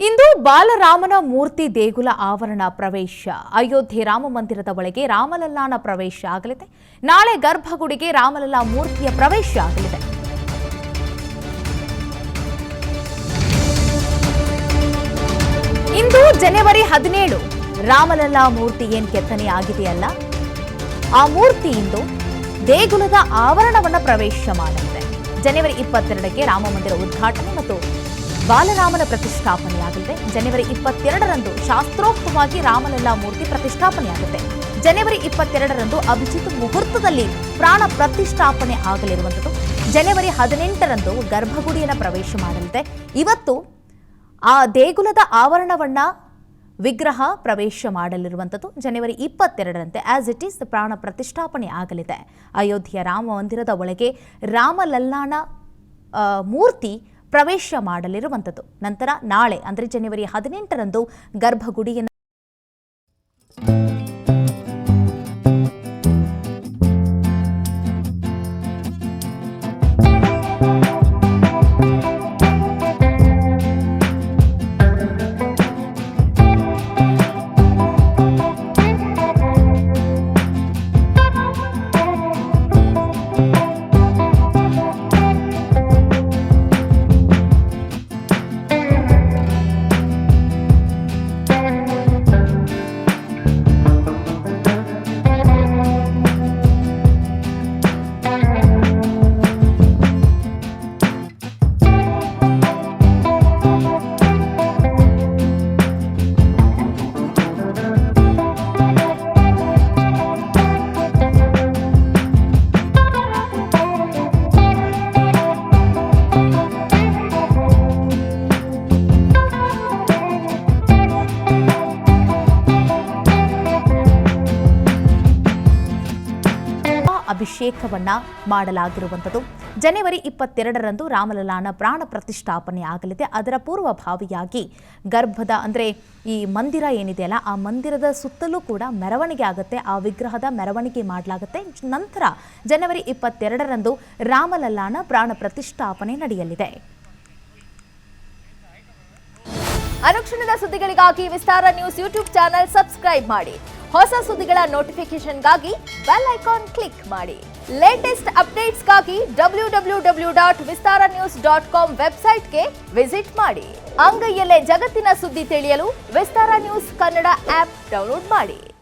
ಇಂದು ಬಾಲರಾಮನ ಮೂರ್ತಿ ದೇಗುಲ ಆವರಣ ಪ್ರವೇಶ. ಅಯೋಧ್ಯೆ ರಾಮ ಮಂದಿರದ ಒಳಗೆ ರಾಮಲಲ್ಲಾನ ಪ್ರವೇಶ ಆಗಲಿದೆ. ನಾಳೆ ಗರ್ಭಗುಡಿಗೆ ರಾಮಲಲ್ಲಾ ಮೂರ್ತಿಯ ಪ್ರವೇಶ ಆಗಲಿದೆ. ಇಂದು ಜನವರಿ 17 ರಾಮಲಲ್ಲಾ ಮೂರ್ತಿ ಕೆತ್ತನೆ ಆಗಿದೆಯಲ್ಲ, ಆ ಮೂರ್ತಿ ಇಂದು ದೇಗುಲದ ಆವರಣವನ್ನು ಪ್ರವೇಶ ಮಾಡಲಿದೆ. ಜನವರಿ 22ಕ್ಕೆ ರಾಮ ಮಂದಿರ ಉದ್ಘಾಟನೆ ಮತ್ತು ಬಾಲರಾಮನ ಪ್ರತಿಷ್ಠಾಪನೆಯಾಗಲಿದೆ. ಜನವರಿ 22ರಂದು ಶಾಸ್ತ್ರೋಕ್ತವಾಗಿ ರಾಮಲಲ್ಲಾ ಮೂರ್ತಿ ಪ್ರತಿಷ್ಠಾಪನೆಯಾಗುತ್ತೆ. ಜನವರಿ 22ರಂದು ಅಭಿಜಿತ್ ಮುಹೂರ್ತದಲ್ಲಿ ಪ್ರಾಣ ಪ್ರತಿಷ್ಠಾಪನೆ ಆಗಲಿರುವಂಥದ್ದು. ಜನವರಿ 18ರಂದು ಗರ್ಭಗುಡಿಯನ್ನು ಪ್ರವೇಶ ಮಾಡಲಿದೆ. ಇವತ್ತು ಆ ದೇಗುಲದ ಆವರಣವನ್ನ ವಿಗ್ರಹ ಪ್ರವೇಶ ಮಾಡಲಿರುವಂಥದ್ದು. ಜನವರಿ 22ರಂತೆ ಆಸ್ ಇಟ್ ಈಸ್ ಪ್ರಾಣ ಪ್ರತಿಷ್ಠಾಪನೆ ಆಗಲಿದೆ. ಅಯೋಧ್ಯೆಯ ರಾಮ ಮಂದಿರದ ಒಳಗೆ ರಾಮಲಲ್ಲಾನ ಮೂರ್ತಿ ಪ್ರವೇಶ ಮಾಡಲಿರುವಂಥದ್ದು. ನಂತರ ನಾಳೆ ಅಂದರೆ ಜನವರಿ 18ರಂದು ಗರ್ಭಗುಡಿಯನ್ನು ಅಭಿಷೇಕವನ್ನ ಮಾಡಲಾಗಿರುವಂಥದ್ದು. ಜನವರಿ 22ರಂದು ರಾಮಲಲ್ಲಾನ ಪ್ರಾಣ ಪ್ರತಿಷ್ಠಾಪನೆ ಆಗಲಿದೆ. ಅದರ ಪೂರ್ವಭಾವಿಯಾಗಿ ಗರ್ಭದ ಅಂದರೆ ಈ ಮಂದಿರ ಏನಿದೆಯಲ್ಲ, ಆ ಮಂದಿರದ ಸುತ್ತಲೂ ಕೂಡ ಮೆರವಣಿಗೆ ಆಗುತ್ತೆ. ಆ ವಿಗ್ರಹದ ಮೆರವಣಿಗೆ ಮಾಡಲಾಗುತ್ತೆ. ನಂತರ ಜನವರಿ 22ರಂದು ರಾಮಲಲ್ಲಾನ ಪ್ರಾಣ ಪ್ರತಿಷ್ಠಾಪನೆ ನಡೆಯಲಿದೆ. ಅನುಕ್ಷಣದ ಸುದ್ದಿಗಳಿಗಾಗಿ ವಿಸ್ತಾರ ನ್ಯೂಸ್ ಯೂಟ್ಯೂಬ್ ಚಾನೆಲ್ ಸಬ್ಸ್ಕ್ರೈಬ್ ಮಾಡಿ. ಹೊಸ ಸುದ್ದಿಗಳ ನೋಟಿಫಿಕೇಶನ್ಗಾಗಿ ಬೆಲ್ ಐಕಾನ್ ಕ್ಲಿಕ್ ಮಾಡಿ. ಲೇಟೆಸ್ಟ್ ಅಪ್ಡೇಟ್ಸ್ಗಾಗಿ www.vistaranews.com ವೆಬ್ಸೈಟ್ಗೆ ವಿಸಿಟ್ ಮಾಡಿ. ಅಂಗೈಯಲ್ಲೇ ಜಗತ್ತಿನ ಸುದ್ದಿ ತಿಳಿಯಲು ವಿಸ್ತಾರ ನ್ಯೂಸ್ ಕನ್ನಡ ಆಪ್ ಡೌನ್ಲೋಡ್ ಮಾಡಿ.